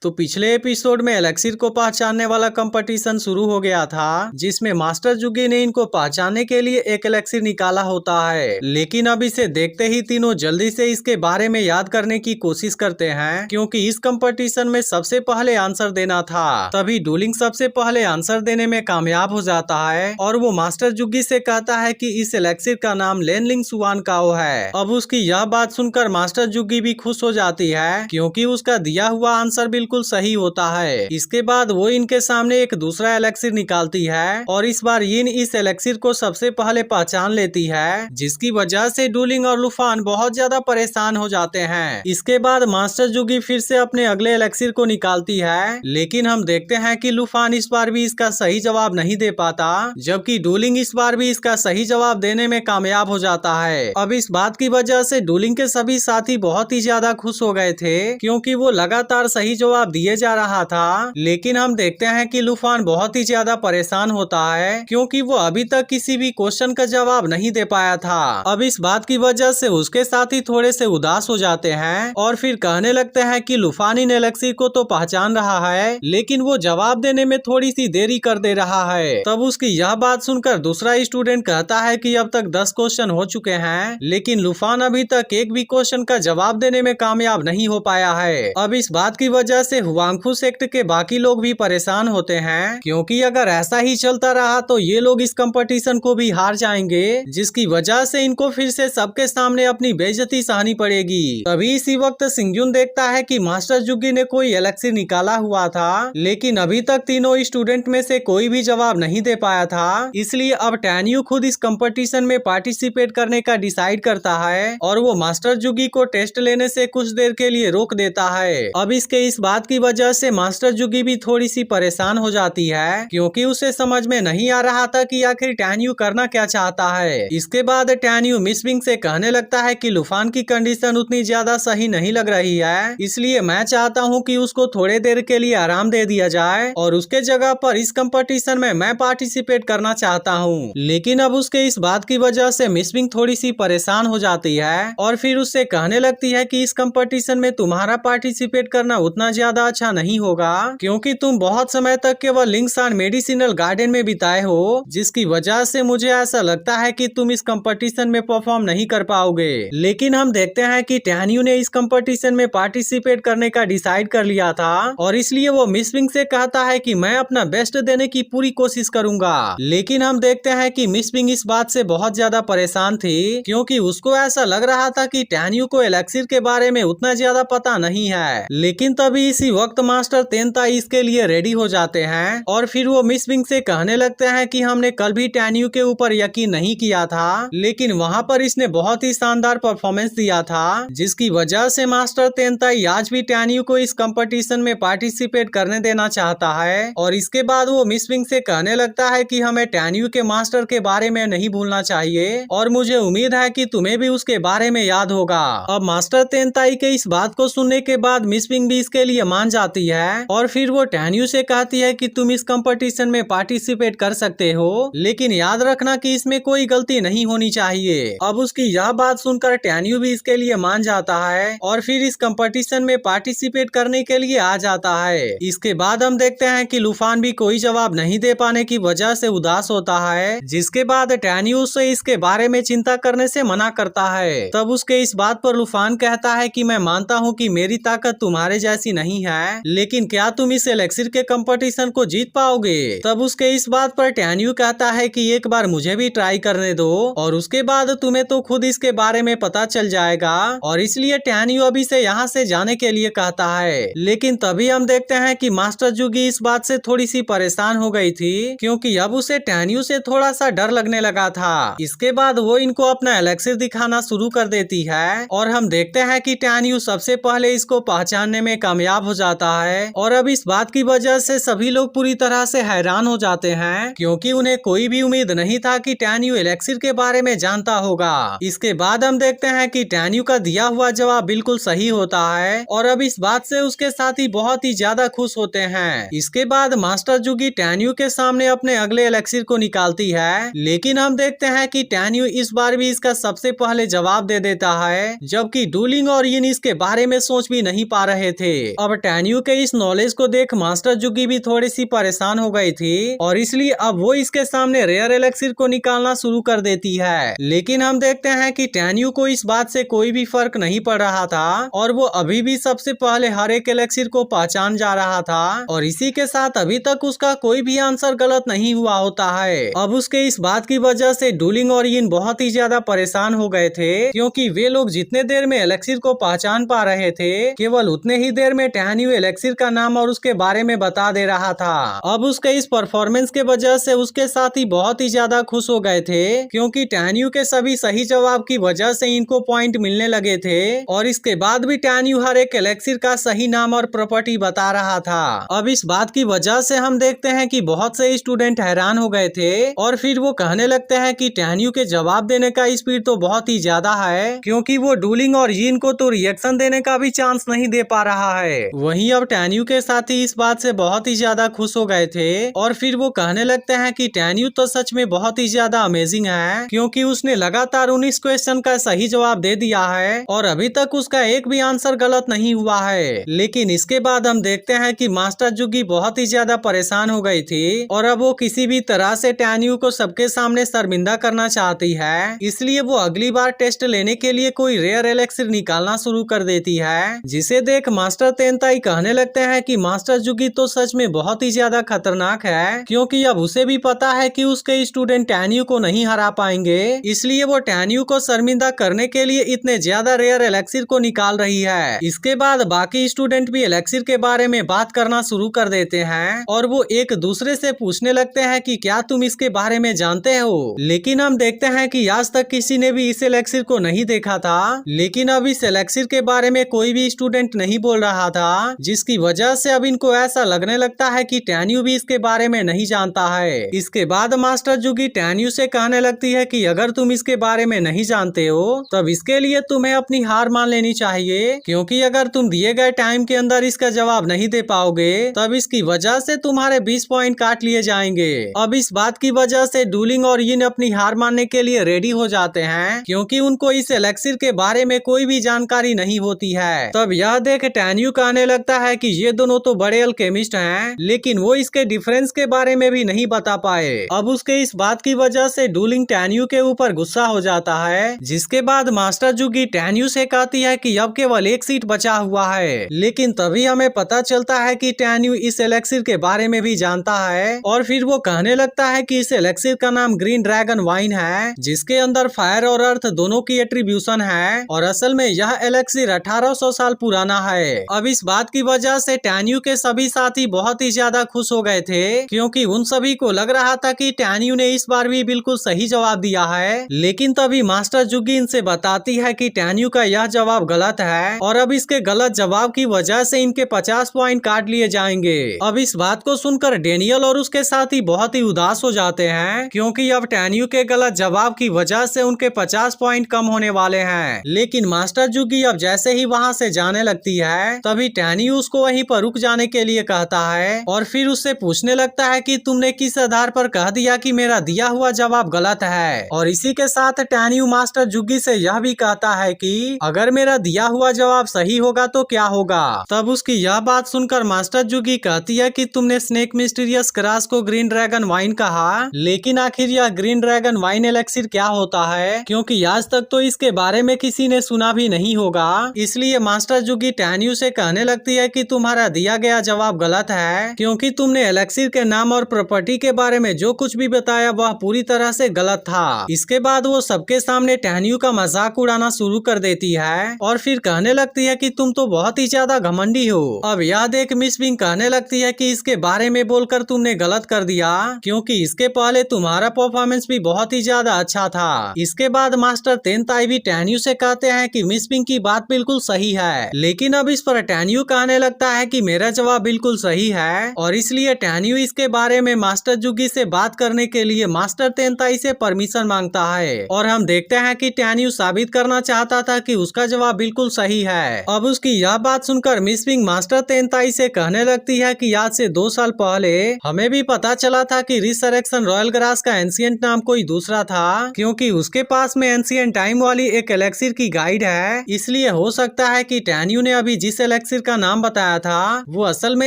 तो पिछले एपिसोड में एलेक्सिर को पहचानने वाला कंपटीशन शुरू हो गया था, जिसमें मास्टर जुगी ने इनको पहचानने के लिए एक एलेक्सिर निकाला होता है। लेकिन अब इसे देखते ही तीनों जल्दी से इसके बारे में याद करने की कोशिश करते हैं, क्योंकि इस कंपटीशन में सबसे पहले आंसर देना था। तभी डूलिंग सबसे पहले आंसर देने में कामयाब हो जाता है और वो मास्टर जुगी से कहता है कि इस एलेक्सिर का नाम लेनलिंग सुआन काओ है। अब उसकी यह बात सुनकर मास्टर जुगी भी खुश हो जाती है, क्योंकि उसका दिया हुआ आंसर बिल्कुल सही होता है। इसके बाद वो इनके सामने एक दूसरा एलेक्सिर निकालती है और इस बार यिन इस एलेक्सिर को सबसे पहले पहचान लेती है, जिसकी वजह से डूलिंग और लुफान बहुत ज्यादा परेशान हो जाते हैं। इसके बाद मास्टर जुगी फिर से अपने अगले एलेक्सिर को निकालती है, लेकिन हम देखते हैं कि लुफान इस बार भी इसका सही जवाब नहीं दे पाता, जबकि डूलिंग इस बार भी इसका सही जवाब देने में कामयाब हो जाता है। अब इस बात की वजह से डूलिंग के सभी साथी बहुत ही ज्यादा खुश हो गए थे, क्योंकि वो लगातार सही जवाब दिए जा रहा था। लेकिन हम देखते हैं कि लुफान बहुत ही ज्यादा परेशान होता है, क्योंकि वो अभी तक किसी भी क्वेश्चन का जवाब नहीं दे पाया था। अब इस बात की वजह से उसके साथी थोड़े से उदास हो जाते हैं और फिर कहने लगते हैं कि लुफान इन एलेक्सिर को तो पहचान रहा है, लेकिन वो जवाब देने में थोड़ी सी देरी कर दे रहा है। तब उसकी यह बात सुनकर दूसरा स्टूडेंट कहता है कि अब तक 10 क्वेश्चन हो चुके हैं, लेकिन लुफान अभी तक एक भी क्वेश्चन का जवाब देने में कामयाब नहीं हो पाया है। अब इस बात की वजह से हुआंगफू सेक्ट के बाकी लोग भी परेशान होते हैं, क्योंकि अगर ऐसा ही चलता रहा तो ये लोग इस कंपटीशन को भी हार जाएंगे, जिसकी वजह से इनको फिर से सबके सामने अपनी बेइज्जती सहनी पड़ेगी। तभी इसी वक्त सिंगजुन देखता है कि मास्टर जुगी ने कोई एलेक्सिर निकाला हुआ था, लेकिन अभी तक तीनों स्टूडेंट में से कोई भी जवाब नहीं दे पाया था। इसलिए अब टैन्यू खुद इस कंपटीशन में पार्टिसिपेट करने का डिसाइड करता है और वो मास्टर जुगी को टेस्ट लेने से कुछ देर के लिए रोक देता है। अब इसके इस बात की वजह से मास्टर जुगी भी थोड़ी सी परेशान हो जाती है, क्योंकि उसे समझ में नहीं आ रहा था कि आखिर टैन्यू करना क्या चाहता है। इसके बाद टैन्यू मिस विंग से कहने लगता है कि लुफान की कंडीशन उतनी ज्यादा सही नहीं लग रही है, इसलिए मैं चाहता हूँ कि उसको थोड़े देर के लिए आराम दे दिया जाए और उसके जगह पर इस कंपटीशन में मैं पार्टिसिपेट करना चाहता हूँ। लेकिन अब उसके इस बात की वजह से मिस विंग थोड़ी सी परेशान हो जाती है और फिर उससे कहने लगती है कि इस कंपटीशन में तुम्हारा पार्टिसिपेट करना उतना ज्यादा अच्छा नहीं होगा, क्योंकि तुम बहुत समय तक केवल लिंगशान मेडिसिनल गार्डन में बिताए हो, जिसकी वजह से मुझे ऐसा लगता है कि तुम इस कंपटीशन में परफॉर्म नहीं कर पाओगे। लेकिन हम देखते हैं कि टैन्यू ने इस कंपटीशन में पार्टिसिपेट करने का डिसाइड कर लिया था और इसलिए वो मिस विंग से कहता है कि मैं अपना बेस्ट देने की पूरी कोशिश करूंगा। लेकिन हम देखते हैं कि मिस विंग इस बात से बहुत ज्यादा परेशान थी, क्योंकि उसको ऐसा लग रहा था कि टैन्यू को एलेक्सिर के बारे में उतना ज्यादा पता नहीं है। लेकिन तभी इसी वक्त मास्टर तेनताई इसके लिए रेडी हो जाते हैं और फिर वो मिस विंग से कहने लगते हैं कि हमने कल भी टैन्यू के ऊपर यकीन नहीं किया था, लेकिन वहाँ पर इसने बहुत ही शानदार परफॉर्मेंस दिया था, जिसकी वजह से मास्टर तेनताई आज भी टैन्यू को इस कंपटीशन में पार्टिसिपेट करने देना चाहता है। और इसके बाद वो मिस विंग से कहने लगता है कि हमें टैन्यू के मास्टर के बारे में नहीं भूलना चाहिए और मुझे उम्मीद है कि तुम्हें भी उसके बारे में याद होगा। अब मास्टर तेनताई के इस बात को सुनने के बाद मिस विंग भी इसके लिए मान जाती है और फिर वो टैन्यू से कहती है कि तुम इस कंपटीशन में पार्टिसिपेट कर सकते हो, लेकिन याद रखना कि इसमें कोई गलती नहीं होनी चाहिए। अब उसकी यह बात सुनकर टैन्यू भी इसके लिए मान जाता है और फिर इस कंपटीशन में पार्टिसिपेट करने के लिए आ जाता है। इसके बाद हम देखते हैं कि लुफान भी कोई जवाब नहीं दे पाने की वजह से उदास होता है, जिसके बाद टैन्यू उससे इसके बारे में चिंता करने से मना करता है। तब उसके इस बात पर लुफान कहता है कि मैं मानता हूँ कि मेरी ताकत तुम्हारे जैसी नहीं है, लेकिन क्या तुम इस एलेक्सिर के कंपटीशन को जीत पाओगे? तब उसके इस बात पर टैन्यू कहता है कि एक बार मुझे भी ट्राई करने दो और उसके बाद तुम्हें तो खुद इसके बारे में पता चल जाएगा। और इसलिए टैन्यू अभी से यहाँ से जाने के लिए कहता है। लेकिन तभी हम देखते हैं कि मास्टर जुगी इस बात से थोड़ी सी परेशान हो गई थी, क्योंकि अब उसे टैन्यू से थोड़ा सा डर लगने लगा था। इसके बाद वो इनको अपना एलेक्सिर दिखाना शुरू कर देती है और हम देखते हैं कि टैन्यू सबसे पहले इसको पहचानने में कामयाब हो जाता है। और अब इस बात की वजह से सभी लोग पूरी तरह से हैरान हो जाते हैं, क्योंकि उन्हें कोई भी उम्मीद नहीं था कि टैन्यू एलेक्सिर के बारे में जानता होगा। इसके बाद हम देखते हैं कि टैन्यू का दिया हुआ जवाब बिल्कुल सही होता है और अब इस बात से उसके साथी बहुत ही ज्यादा खुश होते हैं। इसके बाद मास्टर जुगी टैन्यू के सामने अपने अगले एलेक्सिर को निकालती है, लेकिन हम देखते हैं कि टैन्यू इस बार भी इसका सबसे पहले जवाब दे देता है, जबकि डूलिंग और यिन इसके बारे में सोच भी नहीं पा रहे थे। अब टैन्यू के इस नॉलेज को देख मास्टर जुगी भी थोड़ी सी परेशान हो गई थी और इसलिए अब वो इसके सामने रेयर एलेक्सिर को निकालना शुरू कर देती है। लेकिन हम देखते हैं कि टैन्यू को इस बात से कोई भी फर्क नहीं पड़ रहा था और वो अभी भी सबसे पहले हर एक एलेक्सिर को पहचान जा रहा था और इसी के साथ अभी तक उसका कोई भी आंसर गलत नहीं हुआ होता है। अब उसके इस बात की वजह से डूलिंग और यिन बहुत ही ज्यादा परेशान हो गए थे क्योंकि वे लोग जितने देर में एलेक्सिर को पहचान पा रहे थे केवल उतने ही देर में टैन्यू एलेक्सिर का नाम और उसके बारे में बता दे रहा था। अब उसके इस परफॉर्मेंस के वजह से उसके साथी बहुत ही ज्यादा खुश हो गए थे क्योंकि टैन्यू के सभी सही जवाब की वजह से इनको पॉइंट मिलने लगे थे और इसके बाद भी टैन्यू हर एक एलेक्सिर का सही नाम और प्रॉपर्टी बता रहा था। अब इस बात की वजह से हम देखते हैं कि बहुत से स्टूडेंट हैरान हो गए थे और फिर वो कहने लगते हैं कि टैन्यू के जवाब देने का स्पीड तो बहुत ही ज्यादा है क्योंकि वो डूलिंग और यिन को तो रिएक्शन देने का भी चांस नहीं दे पा रहा है। वहीं अब टैन्यू के साथी इस बात से बहुत ही ज्यादा खुश हो गए थे और फिर वो कहने लगते हैं कि टैन्यू तो सच में बहुत ही ज्यादा अमेजिंग है क्योंकि उसने लगातार 19 क्वेश्चन का सही जवाब दे दिया है और अभी तक उसका एक भी आंसर गलत नहीं हुआ है। लेकिन इसके बाद हम देखते हैं कि मास्टर जुगी बहुत ही ज्यादा परेशान हो गई थी और अब वो किसी भी तरह से टैन्यू को सबके सामने शर्मिंदा करना चाहती है, इसलिए वो अगली बार टेस्ट लेने के लिए कोई रेयर एलेक्सिर निकालना शुरू कर देती है। जिसे देख मास्टर तेनताई कहने लगते हैं कि मास्टर जुगी तो सच में बहुत ही ज्यादा खतरनाक है क्योंकि अब उसे भी पता है कि उसके स्टूडेंट टैन्यू को नहीं हरा पाएंगे, इसलिए वो टैन्यू को शर्मिंदा करने के लिए इतने ज्यादा रेयर एलेक्सिर को निकाल रही है। इसके बाद बाकी स्टूडेंट भी एलेक्सिर के बारे में बात करना शुरू कर देते हैं और वो एक दूसरे से पूछने लगते हैं कि क्या तुम इसके बारे में जानते हो। लेकिन हम देखते हैं कि आज तक किसी ने भी इस एलेक्सिर को नहीं देखा था, लेकिन अब इस एलेक्सिर के बारे में कोई भी स्टूडेंट नहीं बोल रहा था, जिसकी वजह से अब इनको ऐसा लगने लगता है कि टैन्यू भी इसके बारे में नहीं जानता है। इसके बाद मास्टर जुगी टैन्यू से कहने लगती है कि अगर तुम इसके बारे में नहीं जानते हो तब इसके लिए तुम्हें अपनी हार मान लेनी चाहिए क्योंकि अगर तुम दिए गए टाइम के अंदर इसका जवाब नहीं दे पाओगे तब इसकी वजह से तुम्हारे 20 पॉइंट काट लिए जाएंगे। अब इस बात की वजह से डूलिंग और यिन अपनी हार मानने के लिए रेडी हो जाते हैं क्योंकि उनको इस एलेक्सिर के बारे में कोई भी जानकारी नहीं होती है। तब यह देख टैन्यू कहने लगता है कि ये दोनों तो बड़े अल्केमिस्ट हैं, लेकिन वो इसके डिफरेंस के बारे में भी नहीं बता पाए। अब उसके इस बात की वजह से डूलिंग टैन्यू के ऊपर गुस्सा हो जाता है, जिसके बाद मास्टर जुगी टैन्यू से कहती है कि अब केवल एक सीट बचा हुआ है। लेकिन तभी हमें पता चलता है कि टैन्यू इस एलेक्सिर के बारे में भी जानता है और फिर वो कहने लगता है कि इस एलेक्सिर का नाम ग्रीन ड्रैगन वाइन है, जिसके अंदर फायर और अर्थ दोनों की एट्रीब्यूशन है और असल में यह एलेक्सिर 1800 साल पुराना है। अब इस बात की वजह से टैन्यू के सभी साथी बहुत ही ज्यादा खुश हो गए थे क्योंकि उन सभी को लग रहा था कि टैन्यू ने इस बार भी बिल्कुल सही जवाब दिया है। लेकिन तभी मास्टर जुगी इनसे बताती है कि टैन्यू का यह जवाब गलत है और अब इसके गलत जवाब की वजह से इनके 50 पॉइंट काट लिए जाएंगे। अब इस बात को सुनकर डेनियल और उसके साथी बहुत ही उदास हो जाते हैं क्योंकि अब टैन्यू के गलत जवाब की वजह से उनके 50 पॉइंट कम होने वाले हैं। लेकिन मास्टर जुगी अब जैसे ही वहां से जाने लगती है तभी टैन्यू उसको वहीं पर रुक जाने के लिए कहता है और फिर उससे पूछने लगता है कि तुमने किस आधार पर कह दिया कि मेरा दिया हुआ जवाब गलत है। और इसी के साथ टैन्यू मास्टर जुगी से यह भी कहता है कि अगर मेरा दिया हुआ जवाब सही होगा तो क्या होगा। तब उसकी यह बात सुनकर मास्टर जुगी कहती है कि तुमने स्नेक मिस्टीरियस क्रास को ग्रीन ड्रैगन वाइन कहा, लेकिन आखिर यह ग्रीन ड्रैगन वाइन एलेक्सिर क्या होता है क्योंकि आज तक तो इसके बारे में किसी ने सुना भी नहीं होगा। इसलिए मास्टर जुगी टैन्यू से कहने लगती है कि तुम्हारा दिया गया जवाब गलत है क्योंकि तुमने एलेक्सिर के नाम और प्रॉपर्टी के बारे में जो कुछ भी बताया वह पूरी तरह से गलत था। इसके बाद वो सबके सामने टैन्यू का मजाक उड़ाना शुरू कर देती है और फिर कहने लगती है कि तुम तो बहुत ही ज्यादा घमंडी हो। अब यह देख मिस विंग कहने लगती है कि इसके बारे में बोलकर तुमने गलत कर दिया क्योंकि इसके पहले तुम्हारा परफॉर्मेंस भी बहुत ही ज्यादा अच्छा था। इसके बाद मास्टर तेनताई भी टैन्यू से कहते हैं कि मिस विंग की बात बिल्कुल सही है, लेकिन अब इस पर टैन्यू कहने लगता है कि मेरा जवाब बिल्कुल सही है और इसलिए टैन्यू इसके बारे में मास्टर जुगी से बात करने के लिए मास्टर तेनताई से परमिशन मांगता है और हम देखते हैं कि टैन्यू साबित करना चाहता था कि उसका जवाब बिल्कुल सही है। अब उसकी यह बात सुनकर मिस विंग मास्टर तेनताई से कहने लगती है कि आज से 2 साल पहले हमें भी पता चला था कि रिसरेक्शन रॉयल ग्रास का एंशिएंट नाम कोई दूसरा था क्योंकि उसके पास में एंशिएंट टाइम वाली एक एलेक्सिर की गाइड है। इसलिए हो सकता है कि टैन्यू ने अभी जिस एलेक्सिर एलेक्सिर का नाम बताया था वो असल में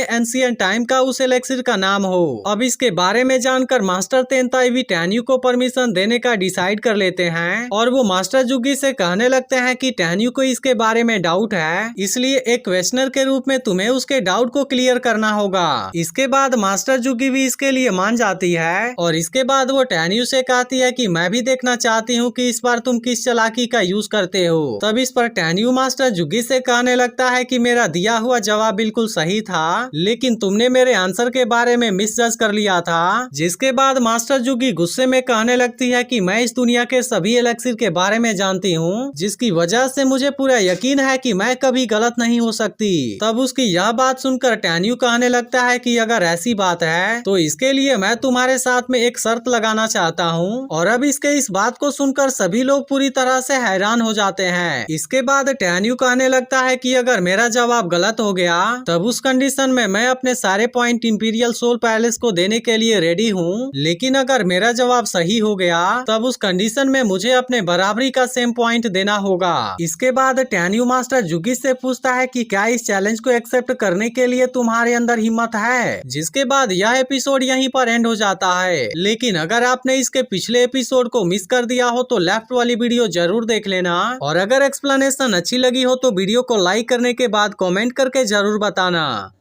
एंशिएंट टाइम का उस एलेक्सिर का नाम हो। अब इसके बारे में जानकर मास्टर तेनताई भी टेन्यू को परमिशन देने का डिसाइड कर लेते हैं और वो मास्टर जुगी से कहने लगते हैं कि टेन्यू को इसके बारे में डाउट है, इसलिए एक क्वेश्चनर के रूप में तुम्हें उसके डाउट को क्लियर करना होगा। इसके बाद मास्टर जुगी भी इसके लिए मान जाती है और इसके बाद वो टेन्यू से कहती है कि मैं भी देखना चाहती हूँ कि इस बार तुम किस चालाकी का यूज करते हो। तब इस पर टेन्यू मास्टर जुगी से कहने लगता है कि मेरा दिया हुआ जवाब बिल्कुल सही था, लेकिन तुमने मेरे आंसर के बारे में मिसजज कर लिया था। जिसके बाद मास्टर जुगी गुस्से में कहने लगती है कि मैं इस दुनिया के सभी एलेक्सिर के बारे में जानती हूँ, जिसकी वजह से मुझे पूरा यकीन है कि मैं कभी गलत नहीं हो सकती। तब उसकी यह बात सुनकर टेन्यू कहने लगता है कि अगर ऐसी बात है तो इसके लिए मैं तुम्हारे साथ में एक शर्त लगाना चाहता हूँ। और अब इसके इस बात को सुनकर सभी लोग पूरी तरह से हैरान हो जाते हैं। इसके बाद टेन्यू कहने लगता है कि अगर मेरा जवाब गलत हो गया तब उस कंडीशन में मैं अपने सारे पॉइंट इंपीरियल सोल पैलेस को देने के लिए रेडी हूँ, लेकिन अगर मेरा जवाब सही हो गया तब उस कंडीशन में मुझे अपने बराबरी का सेम पॉइंट देना होगा। इसके बाद टेन्यू मास्टर जुगी से पूछता है कि क्या इस चैलेंज को एक्सेप्ट करने के लिए तुम्हारे अंदर हिम्मत है। जिसके बाद यह एपिसोड यहीं पर एंड हो जाता है। लेकिन अगर आपने इसके पिछले एपिसोड को मिस कर दिया हो तो लेफ्ट वाली वीडियो जरूर देख लेना, और अगर एक्सप्लेनेशन अच्छी लगी हो तो वीडियो को लाइक करने के बाद कमेंट करके जरूर बताना।